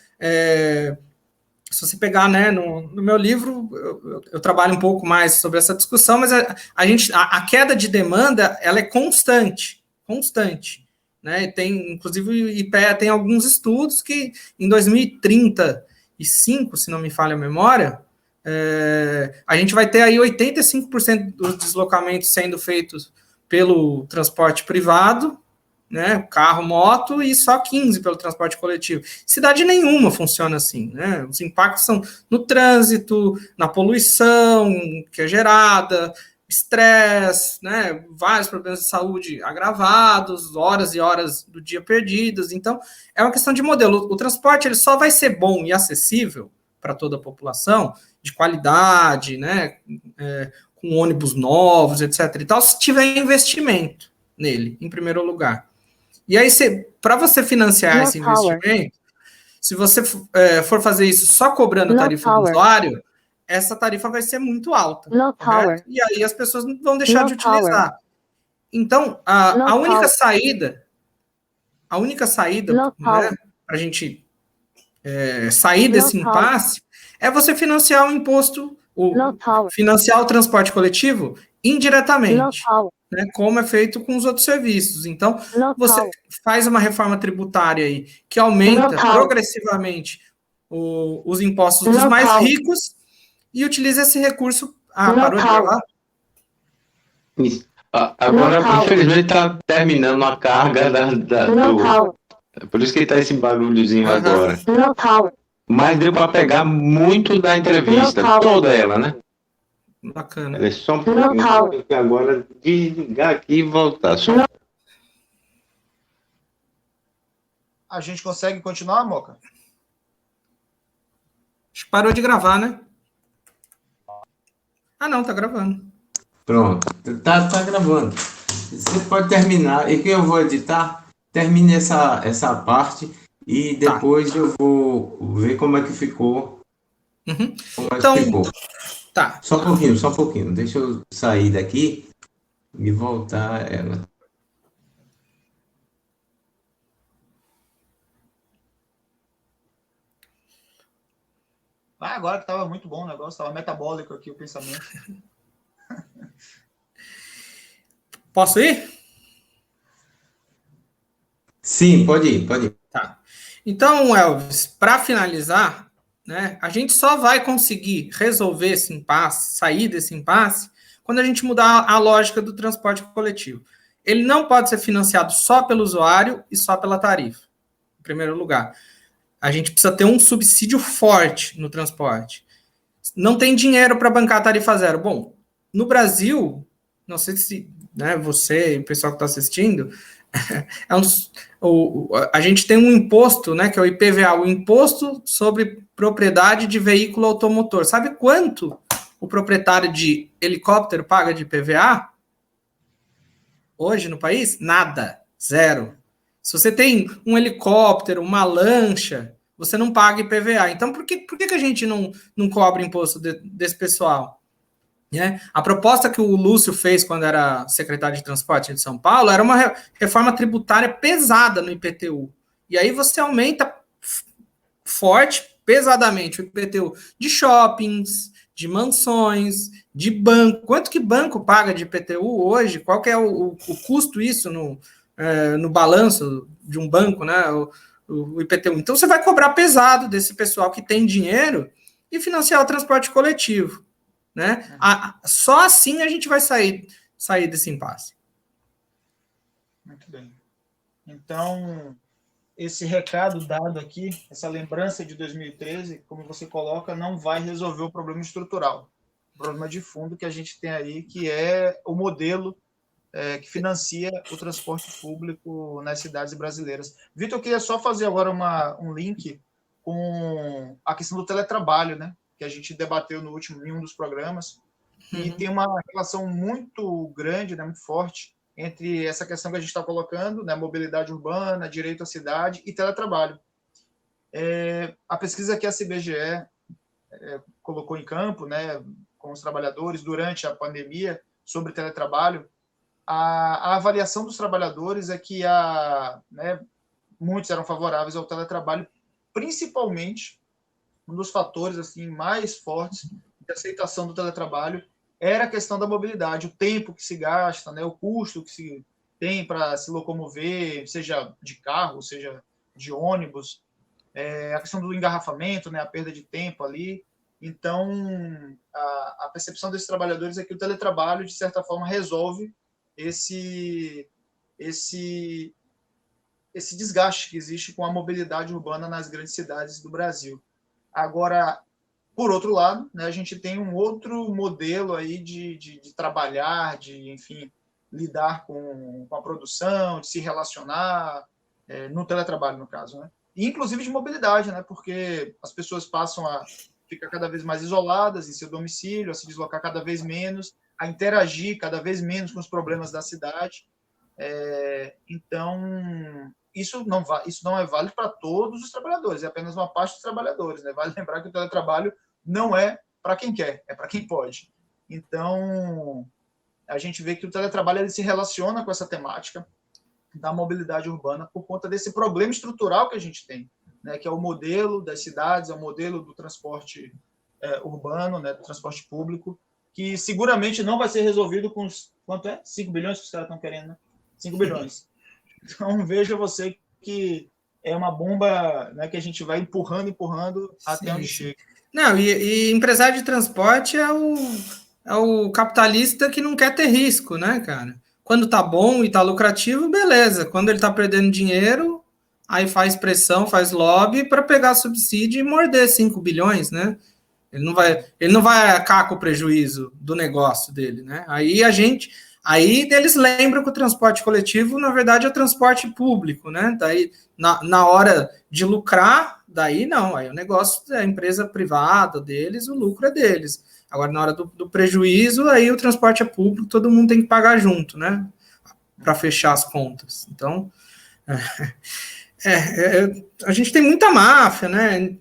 se você pegar, né, no meu livro, eu trabalho um pouco mais sobre essa discussão, mas a queda de demanda, ela é constante, né, inclusive o IPEA tem alguns estudos que em 2035, se não me falha a memória, a gente vai ter aí 85% dos deslocamentos sendo feitos pelo transporte privado, né, carro, moto, e só 15% pelo transporte coletivo. Cidade nenhuma funciona assim, né? Os impactos são no trânsito, na poluição que é gerada, estresse, né, vários problemas de saúde agravados, horas e horas do dia perdidas. Então, é uma questão de modelo. O transporte ele só vai ser bom e acessível para toda a população, de qualidade, né, com ônibus novos, etc. e tal, se tiver investimento nele, em primeiro lugar. E aí, para você financiar esse investimento, se você for fazer isso só cobrando tarifa do usuário, essa tarifa vai ser muito alta. E aí as pessoas não vão deixar de utilizar. Então, a única saída né, para a gente sair desse impasse é você financiar o imposto, financiar o transporte coletivo indiretamente. Né, como é feito com os outros serviços. Então, você faz uma reforma tributária aí que aumenta progressivamente os impostos dos mais ricos e utiliza esse recurso. Parou de falar? Isso. Agora, infelizmente, está terminando a carga por isso que está esse barulhozinho agora. Mas deu para pegar muito da entrevista, toda ela, né? Bacana. É só um pouquinho, que agora desligar aqui e voltar. Só... A gente consegue continuar, Moca? Acho que parou de gravar, né? Ah, não, tá gravando. Pronto, tá gravando. Você pode terminar. E que eu vou editar, termine essa parte e depois eu vou ver como é que ficou. Uhum. Como é Então, que ficou. tá. Só um pouquinho. Deixa eu sair daqui e voltar ela. Ah, agora que tava muito bom o negócio, tava metabólico aqui o pensamento. Posso ir? Sim, pode ir. Tá. Então, Elvis, para finalizar, né, a gente só vai conseguir resolver esse impasse, sair desse impasse, quando a gente mudar a lógica do transporte coletivo. Ele não pode ser financiado só pelo usuário e só pela tarifa, em primeiro lugar. A gente precisa ter um subsídio forte no transporte. Não tem dinheiro para bancar a tarifa zero. Bom, no Brasil, não sei se, né, você e o pessoal que está assistindo, a gente tem um imposto, né, que é o IPVA, o Imposto sobre Propriedade de Veículo Automotor. Sabe quanto o proprietário de helicóptero paga de IPVA? Hoje no país? Nada. Zero. Se você tem um helicóptero, uma lancha, você não paga IPVA. Então, por que a gente não cobra imposto desse pessoal? Né? A proposta que o Lúcio fez quando era secretário de transporte de São Paulo era uma reforma tributária pesada no IPTU. E aí você aumenta forte, pesadamente, o IPTU de shoppings, de mansões, de banco. Quanto que banco paga de IPTU hoje? Qual que é o custo isso no balanço de um banco, né? O IPTU. Então você vai cobrar pesado desse pessoal que tem dinheiro e financiar o transporte coletivo. Né? Só assim a gente vai sair desse impasse. Muito bem. Então, esse recado dado aqui, essa lembrança de 2013, como você coloca, não vai resolver o problema estrutural, o problema de fundo que a gente tem aí, que é o modelo que financia o transporte público nas cidades brasileiras. Vitor, eu queria só fazer agora um link com a questão do teletrabalho, né? Que a gente debateu em um dos programas, e tem uma relação muito grande, né, muito forte, entre essa questão que a gente está colocando, né, mobilidade urbana, direito à cidade e teletrabalho. A pesquisa que a CBGE colocou em campo, né, com os trabalhadores durante a pandemia sobre teletrabalho, a avaliação dos trabalhadores é que muitos eram favoráveis ao teletrabalho, principalmente um dos fatores assim mais fortes de aceitação do teletrabalho era a questão da mobilidade, o tempo que se gasta, né, o custo que se tem para se locomover, seja de carro, seja de ônibus, a questão do engarrafamento, né, a perda de tempo ali. Então, a percepção desses trabalhadores é que o teletrabalho, de certa forma, resolve esse desgaste que existe com a mobilidade urbana nas grandes cidades do Brasil. Agora, por outro lado, né, a gente tem um outro modelo aí de trabalhar, de, enfim, lidar com a produção, de se relacionar, no teletrabalho, no caso, né? E, inclusive, de mobilidade, né? Porque as pessoas passam a ficar cada vez mais isoladas em seu domicílio, a se deslocar cada vez menos, a interagir cada vez menos com os problemas da cidade. Então, isso não é válido para todos os trabalhadores, é apenas uma parte dos trabalhadores, né? Vale lembrar que o teletrabalho não é para quem quer, é para quem pode. Então, a gente vê que o teletrabalho ele se relaciona com essa temática da mobilidade urbana por conta desse problema estrutural que a gente tem, né? Que é o modelo das cidades, é o modelo do transporte urbano, né? Do transporte público, que seguramente não vai ser resolvido com quanto é? 5 bilhões que os caras estão querendo, né? 5 bilhões. Então, veja você que é uma bomba, né, que a gente vai empurrando até onde chega. Não, e empresário de transporte é o capitalista que não quer ter risco, né, cara? Quando tá bom e tá lucrativo, beleza. Quando ele tá perdendo dinheiro, aí faz pressão, faz lobby para pegar subsídio e morder 5 bilhões, né? Ele não vai arcar com o prejuízo do negócio dele, né? Aí eles lembram que o transporte coletivo, na verdade, é o transporte público, né? Daí, na hora de lucrar, daí não, aí o negócio é a empresa privada deles, o lucro é deles. Agora, na hora do prejuízo, aí o transporte é público, todo mundo tem que pagar junto, né? Para fechar as contas. Então, a gente tem muita máfia, né?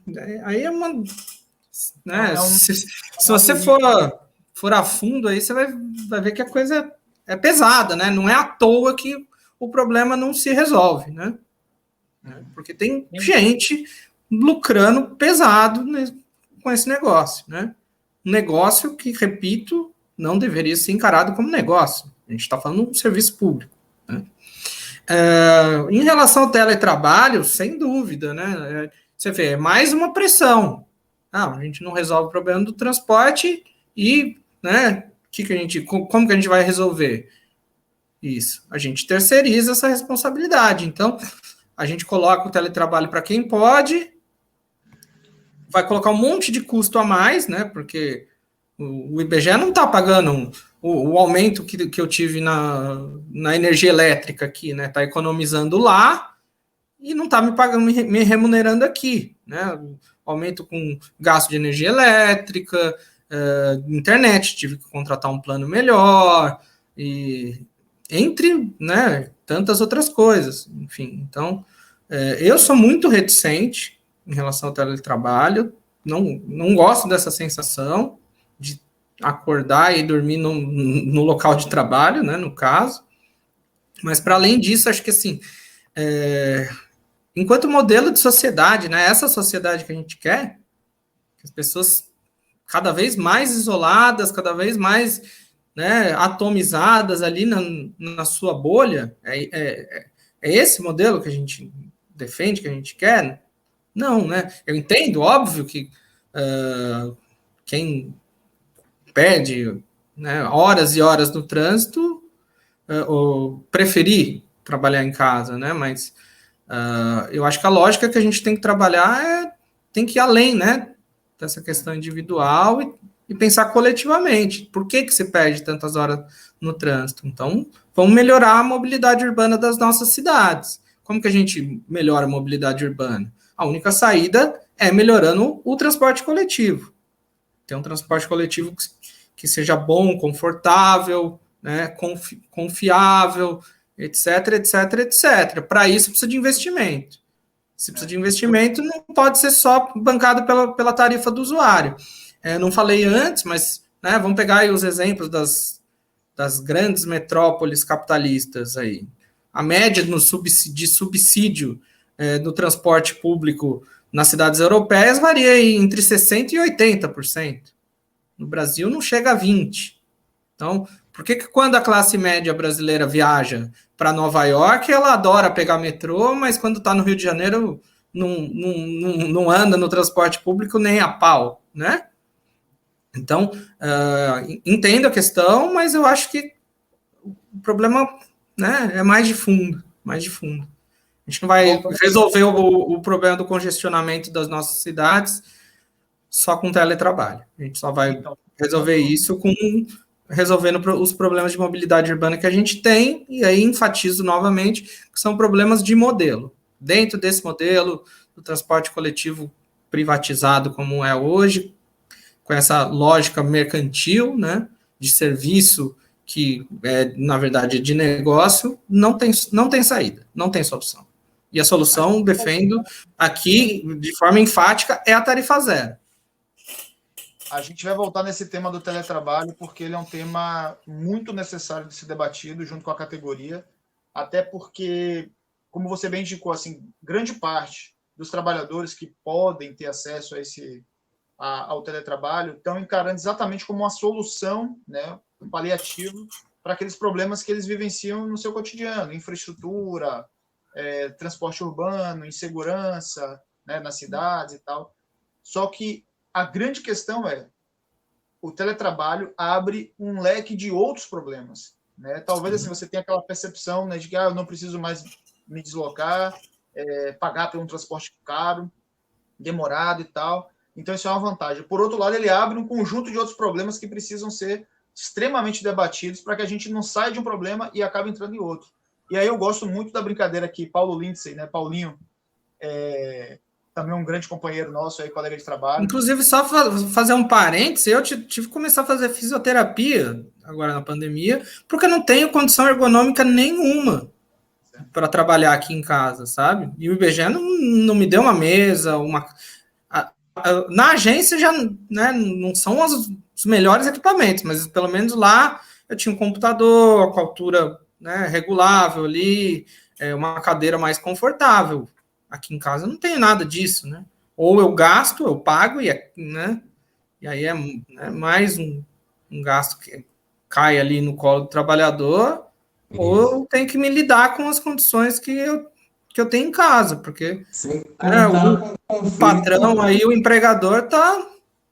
Aí é uma... Né? Se você for a fundo, aí você vai ver que a coisa é pesada, né? Não é à toa que o problema não se resolve, né? Porque tem gente lucrando pesado com esse negócio, né? Um negócio que, repito, não deveria ser encarado como negócio. A gente está falando de um serviço público, né? Em relação ao teletrabalho, sem dúvida, né? Você vê, é mais uma pressão. A gente não resolve o problema do transporte e, né, como que a gente vai resolver isso? A gente terceiriza essa responsabilidade. Então, a gente coloca o teletrabalho para quem pode, vai colocar um monte de custo a mais, né? Porque o IBGE não está pagando o aumento que eu tive na energia elétrica aqui, né? Está economizando lá e não está me remunerando aqui, né? Aumento com gasto de energia elétrica, internet, tive que contratar um plano melhor, e entre, né, tantas outras coisas. Enfim, então, eu sou muito reticente em relação ao teletrabalho, não gosto dessa sensação de acordar e dormir no local de trabalho, né, no caso. Mas, para além disso, acho que, assim, enquanto modelo de sociedade, né, essa sociedade que a gente quer, as pessoas cada vez mais isoladas, cada vez mais, né, atomizadas ali na sua bolha, é esse modelo que a gente defende, que a gente quer? Não, né? Eu entendo, óbvio, que quem perde, né, horas e horas no trânsito, ou preferir trabalhar em casa, né? Mas eu acho que a lógica que a gente tem que trabalhar tem que ir além, né, dessa questão individual e pensar coletivamente. Por que se perde tantas horas no trânsito? Então, vamos melhorar a mobilidade urbana das nossas cidades. Como que a gente melhora a mobilidade urbana? A única saída é melhorando o transporte coletivo. Ter um transporte coletivo que seja bom, confortável, né, confiável, etc, etc, etc. Para isso, precisa de investimento. Se precisa de investimento, não pode ser só bancado pela tarifa do usuário. Não falei antes, mas, né, vamos pegar aí os exemplos das grandes metrópoles capitalistas aí. A média de subsídio do transporte público nas cidades europeias varia aí entre 60% e 80%. No Brasil não chega a 20%. Então, por que quando a classe média brasileira viaja para Nova York, ela adora pegar metrô, mas quando está no Rio de Janeiro não anda no transporte público nem a pau, né? Então, entendo a questão, mas eu acho que o problema, né, é mais de fundo. A gente não vai resolver o problema do congestionamento das nossas cidades só com teletrabalho. A gente só vai resolver isso resolvendo os problemas de mobilidade urbana que a gente tem, e aí enfatizo novamente que são problemas de modelo. Dentro desse modelo do transporte coletivo privatizado como é hoje, com essa lógica mercantil, né, de serviço que, na verdade, é de negócio, não tem saída, não tem solução. E a solução, defendo aqui, de forma enfática, é a tarifa zero. A gente vai voltar nesse tema do teletrabalho, porque ele é um tema muito necessário de ser debatido junto com a categoria, até porque, como você bem indicou, assim, grande parte dos trabalhadores que podem ter acesso ao teletrabalho estão encarando exatamente como uma solução, né, um paliativo para aqueles problemas que eles vivenciam no seu cotidiano, infraestrutura, transporte urbano, insegurança, né, nas cidades e tal. Só que a grande questão o teletrabalho abre um leque de outros problemas, né? Talvez assim, você tenha aquela percepção, né, de que eu não preciso mais me deslocar, pagar por um transporte caro, demorado e tal, Então, isso é uma vantagem. Por outro lado, ele abre um conjunto de outros problemas que precisam ser extremamente debatidos para que a gente não saia de um problema e acabe entrando em outro. E aí eu gosto muito da brincadeira que Paulo Lindsay, né, Paulinho, também um grande companheiro nosso, aí, colega de trabalho. Inclusive, só fazer um parênteses, eu tive que começar a fazer fisioterapia agora na pandemia, porque eu não tenho condição ergonômica nenhuma para trabalhar aqui em casa, sabe? E o IBGE não me deu uma mesa, na agência já, né, não são os melhores equipamentos, mas pelo menos lá eu tinha um computador com altura, né, regulável ali, uma cadeira mais confortável. Aqui em casa eu não tenho nada disso, né? Ou eu gasto, eu pago, né? E aí é mais um gasto que cai ali no colo do trabalhador, ou eu tenho que me lidar com as condições que eu tenho em casa, porque o patrão aí, o empregador tá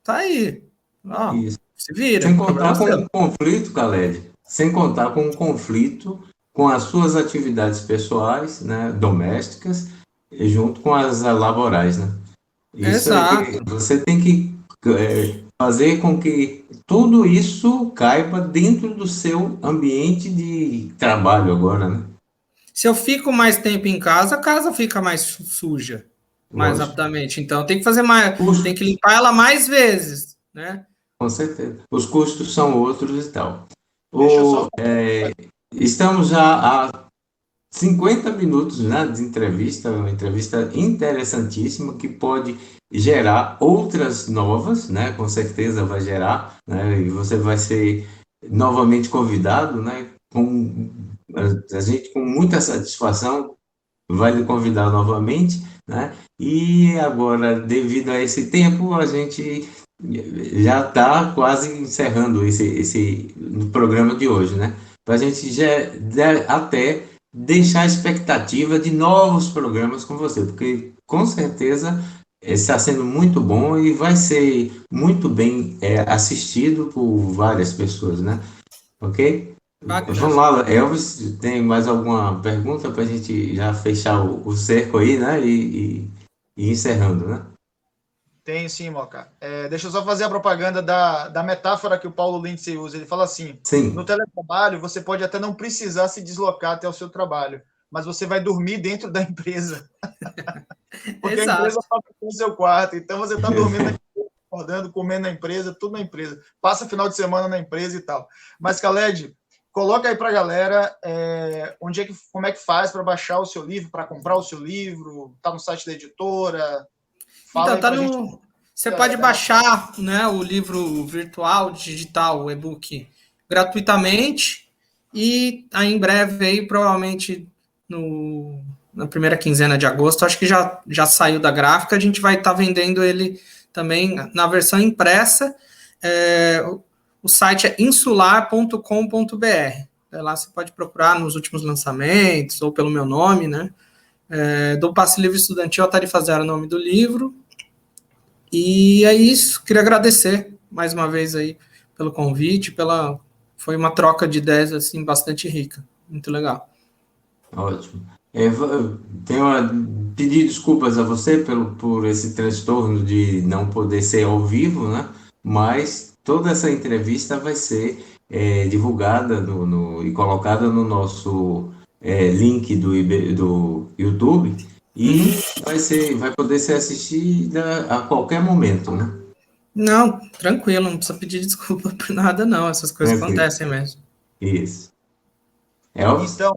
aí. Ó, se vira. Sem contar com o conflito, Khaled, sem contar com o conflito com as suas atividades pessoais, né, domésticas, junto com as laborais, né? Isso é que você tem que fazer com que tudo isso caiba dentro do seu ambiente de trabalho agora, né? Se eu fico mais tempo em casa, a casa fica mais suja, mais rapidamente. Então, tem que fazer mais, tem que limpar ela mais vezes, né? Com certeza. Os custos são outros e tal. Estamos já há 50 minutos, né, de entrevista, uma entrevista interessantíssima que pode gerar outras novas, né? Com certeza vai gerar, né? E você vai ser novamente convidado, né? A gente, com muita satisfação, vai lhe convidar novamente, né? E agora, devido a esse tempo, a gente já está quase encerrando esse programa de hoje, né? Para a gente já até deixar a expectativa de novos programas com você, porque com certeza está sendo muito bom e vai ser muito bem assistido por várias pessoas, né? Ok? Vamos lá, Elvis, tem mais alguma pergunta para a gente já fechar o cerco aí, né? E encerrando, né? Tem sim, Moca. Deixa eu só fazer a propaganda da metáfora que o Paulo Lindsay usa. Ele fala assim, no teletrabalho, você pode até não precisar se deslocar até o seu trabalho, mas você vai dormir dentro da empresa. Porque a empresa está no seu quarto, então você está dormindo aqui, acordando, comendo na empresa, tudo na empresa. Passa final de semana na empresa e tal. Mas, Khaled, coloca aí para a galera como é que faz para baixar o seu livro, para comprar o seu livro, está no site da editora... Então, você pode baixar, né, o livro virtual, digital, o e-book, gratuitamente, e aí em breve, aí, provavelmente na primeira quinzena de agosto, acho que já saiu da gráfica, a gente vai estar vendendo ele também na versão impressa. O site é insular.com.br. Lá você pode procurar nos últimos lançamentos, ou pelo meu nome, né? Do Passe Livre Estudantil, a Tarifa Zero é o nome do livro. E é isso, queria agradecer mais uma vez aí pelo convite, foi uma troca de ideias assim, bastante rica, muito legal. Ótimo. Pedir desculpas a você por esse transtorno de não poder ser ao vivo, né? Mas toda essa entrevista vai ser divulgada e colocada no nosso link do YouTube e vai poder ser assistida a qualquer momento, né? Não, tranquilo, não precisa pedir desculpa por nada, não. Essas coisas acontecem mesmo. Isso. Elvis? Então,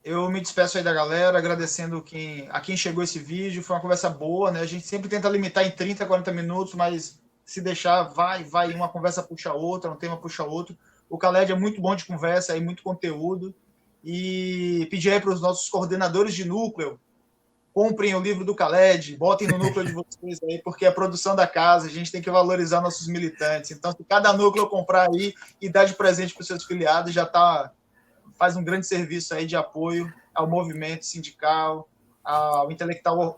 eu me despeço aí da galera, agradecendo a quem chegou esse vídeo. Foi uma conversa boa, né? A gente sempre tenta limitar em 30, 40 minutos, mas se deixar, vai, uma conversa puxa a outra, um tema puxa outro. O Khaled é muito bom de conversa, aí muito conteúdo. E pedir aí para os nossos coordenadores de núcleo, comprem o livro do Khaled, botem no núcleo de vocês aí, porque é a produção da casa, a gente tem que valorizar nossos militantes. Então, se cada núcleo comprar aí e dar de presente para os seus filiados, faz um grande serviço aí de apoio ao movimento sindical, ao intelectual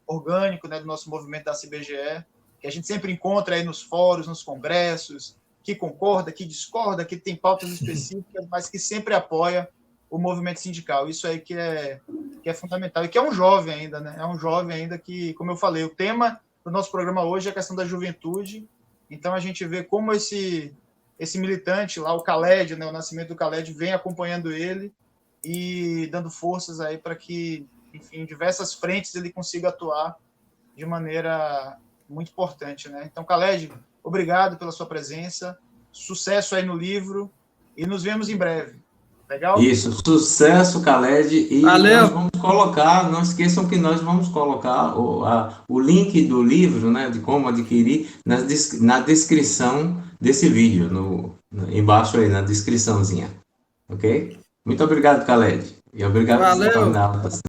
orgânico, né, do nosso movimento da CBGE, que a gente sempre encontra aí nos fóruns, nos congressos, que concorda, que discorda, que tem pautas específicas, mas que sempre apoia o movimento sindical. Isso aí que é fundamental. E que é um jovem ainda, né? É um jovem ainda que, como eu falei, o tema o nosso programa hoje é a questão da juventude. Então, a gente vê como esse militante lá, o Khaled, né, o nascimento do Khaled, vem acompanhando ele e dando forças aí para que, enfim, em diversas frentes ele consiga atuar de maneira muito importante, né? Então, Khaled, obrigado pela sua presença, sucesso aí no livro e nos vemos em breve. Legal? Isso, sucesso, Khaled, e Valeu. nós vamos colocar, não esqueçam que nós vamos colocar o link do livro, né, de como adquirir, na descrição desse vídeo, embaixo aí, na descriçãozinha, ok? Muito obrigado, Khaled, e obrigado por se Valeu. tornar